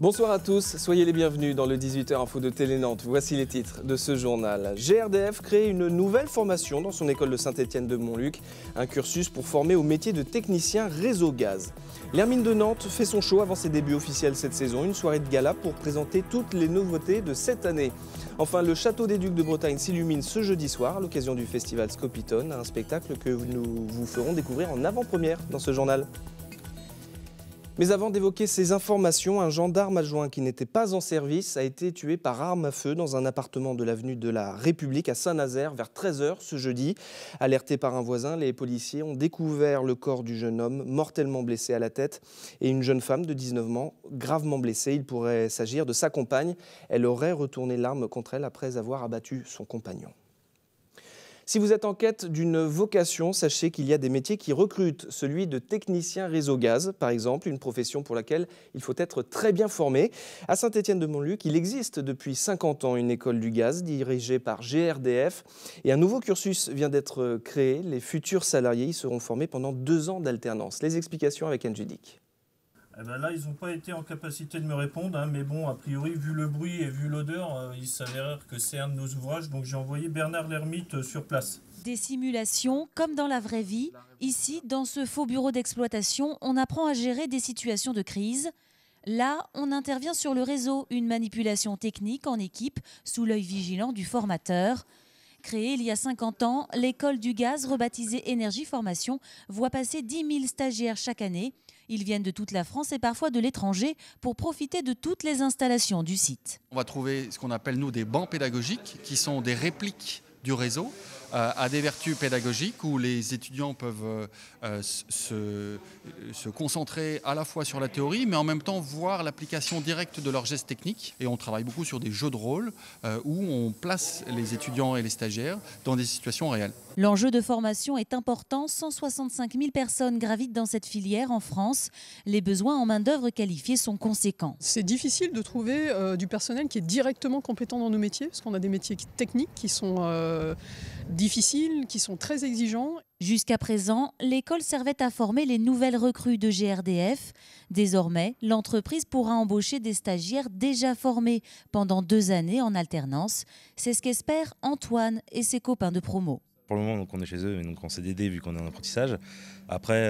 Bonsoir à tous, soyez les bienvenus dans le 18h Info de Télé Nantes. Voici les titres de ce journal. GRDF crée une nouvelle formation dans son école de Saint-Étienne de Montluc, un cursus pour former au métier de technicien réseau gaz. L'Hermine de Nantes fait son show avant ses débuts officiels cette saison, une soirée de gala pour présenter toutes les nouveautés de cette année. Enfin, le Château des Ducs de Bretagne s'illumine ce jeudi soir à l'occasion du festival Scopitone, un spectacle que nous vous ferons découvrir en avant-première dans ce journal. Mais avant d'évoquer ces informations, un gendarme adjoint qui n'était pas en service a été tué par arme à feu dans un appartement de l'avenue de la République à Saint-Nazaire vers 13h ce jeudi. Alertés par un voisin, les policiers ont découvert le corps du jeune homme mortellement blessé à la tête et une jeune femme de 19 ans gravement blessée. Il pourrait s'agir de sa compagne. Elle aurait retourné l'arme contre elle après avoir abattu son compagnon. Si vous êtes en quête d'une vocation, sachez qu'il y a des métiers qui recrutent, celui de technicien réseau gaz, par exemple, une profession pour laquelle il faut être très bien formé. À Saint-Étienne-de-Montluc, il existe depuis 50 ans une école du gaz dirigée par GRDF et un nouveau cursus vient d'être créé. Les futurs salariés y seront formés pendant 2 ans d'alternance. Les explications avec Anne Judic. Eh ben là, ils n'ont pas été en capacité de me répondre, mais bon, a priori, vu le bruit et vu l'odeur, il s'avère que c'est un de nos ouvrages, donc j'ai envoyé Bernard Lermite sur place. Des simulations comme dans la vraie vie. Ici, dans ce faux bureau d'exploitation, on apprend à gérer des situations de crise. Là, on intervient sur le réseau, une manipulation technique en équipe, sous l'œil vigilant du formateur. Créée il y a 50 ans, l'école du gaz, rebaptisée Énergie Formation, voit passer 10 000 stagiaires chaque année. Ils viennent de toute la France et parfois de l'étranger pour profiter de toutes les installations du site. On va trouver ce qu'on appelle nous des bancs pédagogiques qui sont des répliques du réseau à des vertus pédagogiques où les étudiants peuvent se concentrer à la fois sur la théorie mais en même temps voir l'application directe de leurs gestes techniques. Et on travaille beaucoup sur des jeux de rôle où on place les étudiants et les stagiaires dans des situations réelles. L'enjeu de formation est important. 165 000 personnes gravitent dans cette filière en France. Les besoins en main-d'œuvre qualifiée sont conséquents. C'est difficile de trouver du personnel qui est directement compétent dans nos métiers, parce qu'on a des métiers techniques qui sont difficiles, qui sont très exigeants. Jusqu'à présent, l'école servait à former les nouvelles recrues de GRDF. Désormais, l'entreprise pourra embaucher des stagiaires déjà formés pendant 2 années en alternance. C'est ce qu'espèrent Antoine et ses copains de promo. Pour le moment, donc, on est chez eux, mais donc en CDD vu qu'on est en apprentissage. Après,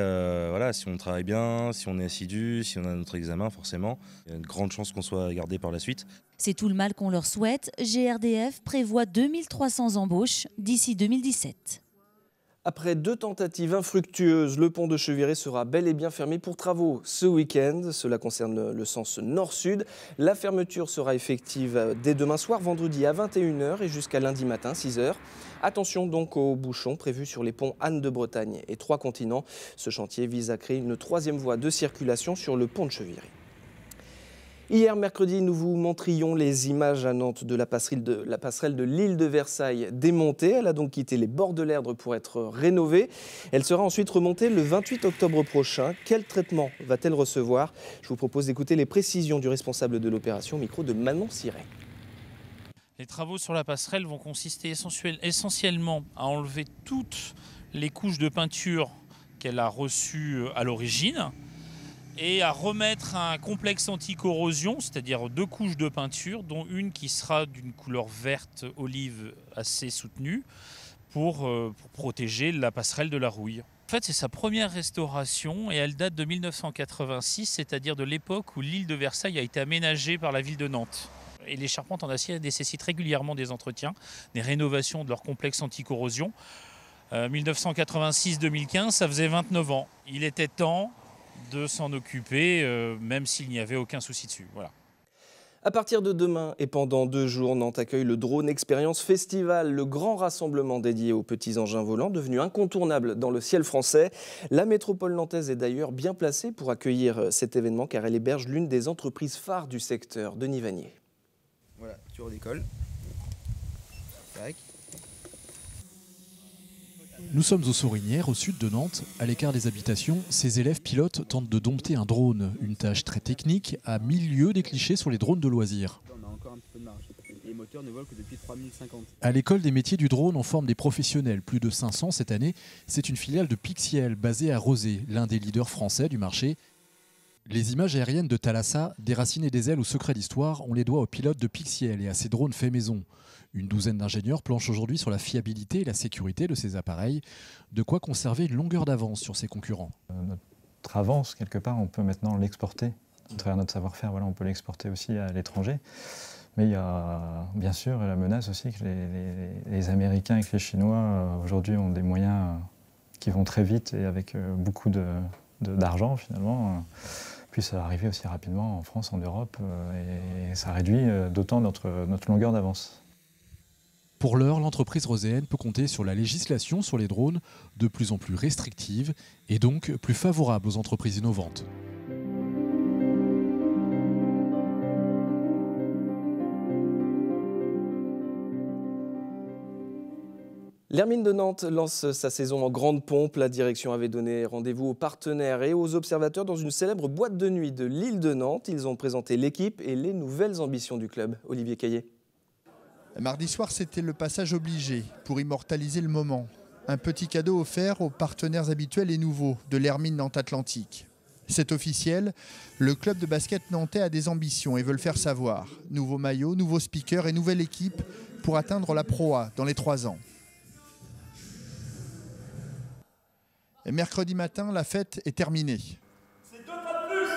voilà, si on travaille bien, si on est assidu, si on a notre examen, forcément, il y a une grande chance qu'on soit gardé par la suite. C'est tout le mal qu'on leur souhaite. GRDF prévoit 2300 embauches d'ici 2017. Après 2 tentatives infructueuses, le pont de Cheviré sera bel et bien fermé pour travaux ce week-end. Cela concerne le sens nord-sud. La fermeture sera effective dès demain soir, vendredi à 21h et jusqu'à lundi matin, 6h. Attention donc aux bouchons prévus sur les ponts Anne de Bretagne et 3 Continents. Ce chantier vise à créer une 3e voie de circulation sur le pont de Cheviré. Hier, mercredi, nous vous montrions les images à Nantes de la passerelle de l'île de Versailles démontée. Elle a donc quitté les bords de l'Erdre pour être rénovée. Elle sera ensuite remontée le 28 octobre prochain. Quel traitement va-t-elle recevoir? Je vous propose d'écouter les précisions du responsable de l'opération, micro de Manon Siret. Les travaux sur la passerelle vont consister essentiellement à enlever toutes les couches de peinture qu'elle a reçues à l'origine et à remettre un complexe anti-corrosion, c'est-à-dire 2 couches de peinture, dont une qui sera d'une couleur verte olive assez soutenue pour protéger la passerelle de la rouille. En fait, c'est sa première restauration et elle date de 1986, c'est-à-dire de l'époque où l'île de Versailles a été aménagée par la ville de Nantes. Et les charpentes en acier nécessitent régulièrement des entretiens, des rénovations de leur complexe anti-corrosion. 1986-2015, ça faisait 29 ans. Il était temps de s'en occuper, même s'il n'y avait aucun souci dessus. Voilà. À partir de demain et pendant 2 jours, Nantes accueille le Drone Experience Festival, le grand rassemblement dédié aux petits engins volants, devenu incontournable dans le ciel français. La métropole nantaise est d'ailleurs bien placée pour accueillir cet événement car elle héberge l'une des entreprises phares du secteur. Denis Vanier. Voilà, tu redécolles. Tac. Nous sommes aux Sorinières, au sud de Nantes. À l'écart des habitations, ces élèves pilotes tentent de dompter un drone. Une tâche très technique, à 1000 lieues des clichés sur les drones de loisirs. On a encore un petit peu de marge. Les moteurs ne volent que depuis 3050. À l'école des métiers du drone, on forme des professionnels. Plus de 500 cette année. C'est une filiale de Pixiel, basée à Rozé, l'un des leaders français du marché. Les images aériennes de Thalassa, des racines et des ailes au secret d'histoire, on les doit aux pilotes de Pixiel et à ses drones faits maison. Une douzaine d'ingénieurs planchent aujourd'hui sur la fiabilité et la sécurité de ces appareils, de quoi conserver une longueur d'avance sur ses concurrents. Notre avance, quelque part, on peut maintenant l'exporter. À travers notre savoir-faire, voilà, on peut l'exporter aussi à l'étranger. Mais il y a bien sûr la menace aussi que les Américains et que les Chinois aujourd'hui ont des moyens qui vont très vite et avec beaucoup d'argent finalement, puissent arriver aussi rapidement en France, en Europe, et ça réduit d'autant notre longueur d'avance. Pour l'heure, l'entreprise roséenne peut compter sur la législation sur les drones de plus en plus restrictive et donc plus favorable aux entreprises innovantes. L'Hermine de Nantes lance sa saison en grande pompe. La direction avait donné rendez-vous aux partenaires et aux observateurs dans une célèbre boîte de nuit de l'île de Nantes. Ils ont présenté l'équipe et les nouvelles ambitions du club. Olivier Caillé. Mardi soir, c'était le passage obligé pour immortaliser le moment. Un petit cadeau offert aux partenaires habituels et nouveaux de l'Hermine Nantes Atlantique. C'est officiel, le club de basket nantais a des ambitions et veut le faire savoir. Nouveau maillot, nouveau speaker et nouvelle équipe pour atteindre la Pro A dans les 3 ans. Et mercredi matin, la fête est terminée. C'est 2 pas de plus.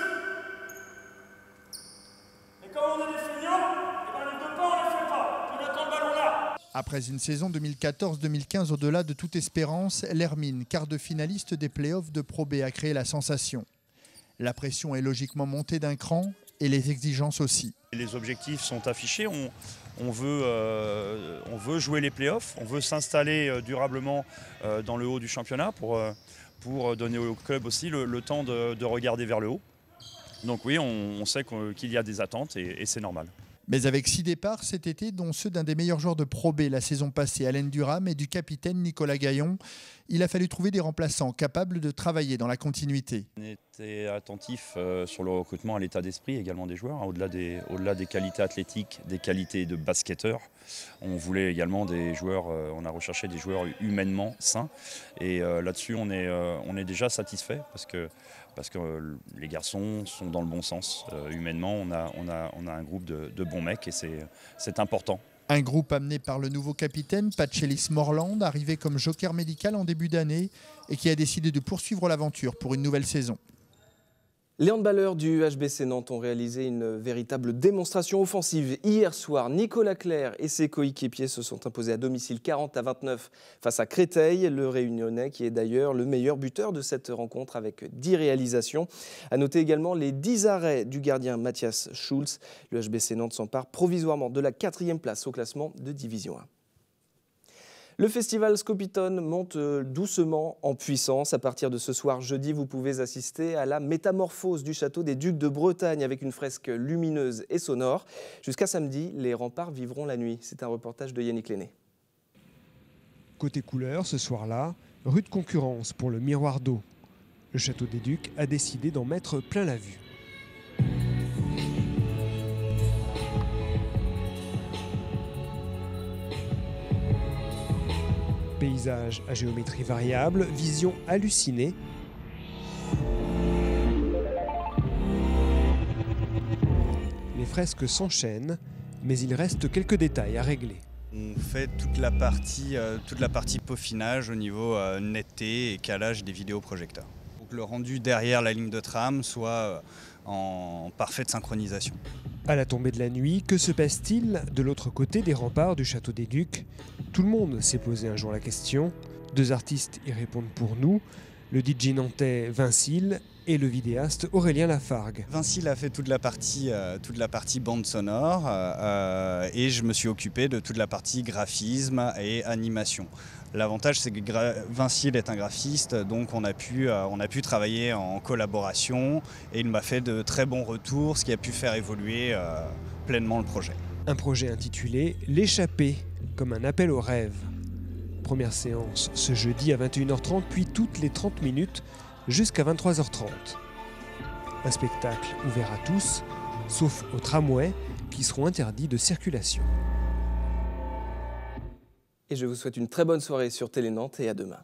Et quand on est des feignants, les 2 pas on les fait pas. On attend le ballon là. Après une saison 2014-2015 au-delà de toute espérance, l'Hermine, quart de finaliste des playoffs de Pro B, a créé la sensation. La pression est logiquement montée d'un cran et les exigences aussi. Les objectifs sont affichés. On veut jouer les playoffs, on veut s'installer durablement dans le haut du championnat pour donner au club aussi le temps de regarder vers le haut. Donc oui, on sait qu'il y a des attentes et c'est normal. Mais avec 6 départs cet été, dont ceux d'un des meilleurs joueurs de Pro B la saison passée, Alain Durham, et du capitaine Nicolas Gaillon, il a fallu trouver des remplaçants capables de travailler dans la continuité. On était attentif sur le recrutement à l'état d'esprit également des joueurs, hein, au-delà des qualités athlétiques, des qualités de basketteurs. On voulait également des joueurs, on a recherché des joueurs humainement sains et là-dessus on est déjà satisfait parce que les garçons sont dans le bon sens. Humainement, on a un groupe de bons mecs et c'est important. Un groupe amené par le nouveau capitaine, Patchelis Morland, arrivé comme joker médical en début d'année et qui a décidé de poursuivre l'aventure pour une nouvelle saison. Les handballeurs du HBC Nantes ont réalisé une véritable démonstration offensive. Hier soir, Nicolas Clerc et ses coéquipiers se sont imposés à domicile 40-29 face à Créteil, le Réunionnais qui est d'ailleurs le meilleur buteur de cette rencontre avec 10 réalisations. À noter également les 10 arrêts du gardien Mathias Schulz. Le HBC Nantes s'empare provisoirement de la 4e place au classement de Division 1. Le festival Scopitone monte doucement en puissance. À partir de ce soir jeudi, vous pouvez assister à la métamorphose du château des Ducs de Bretagne avec une fresque lumineuse et sonore. Jusqu'à samedi, les remparts vivront la nuit. C'est un reportage de Yannick Lenné. Côté couleur, ce soir-là, rude concurrence pour le miroir d'eau. Le château des Ducs a décidé d'en mettre plein la vue. Paysage à géométrie variable, vision hallucinée. Les fresques s'enchaînent, mais il reste quelques détails à régler. On fait toute la partie peaufinage au niveau netteté et calage des vidéoprojecteurs. Pour que le rendu derrière la ligne de tram soit en parfaite synchronisation. À la tombée de la nuit, que se passe-t-il de l'autre côté des remparts du château des Ducs? Tout le monde s'est posé un jour la question. 2 artistes y répondent pour nous, le DJ nantais Vincile et le vidéaste Aurélien Lafargue. Vincile a fait toute la partie bande sonore et je me suis occupé de toute la partie graphisme et animation. L'avantage, c'est que Vincile est un graphiste, donc on a pu travailler en collaboration et il m'a fait de très bons retours, ce qui a pu faire évoluer pleinement le projet. Un projet intitulé « L'échappée », comme un appel au rêve. Première séance ce jeudi à 21h30, puis toutes les 30 minutes jusqu'à 23h30. Un spectacle ouvert à tous, sauf aux tramways qui seront interdits de circulation. Et je vous souhaite une très bonne soirée sur Télé Nantes et à demain.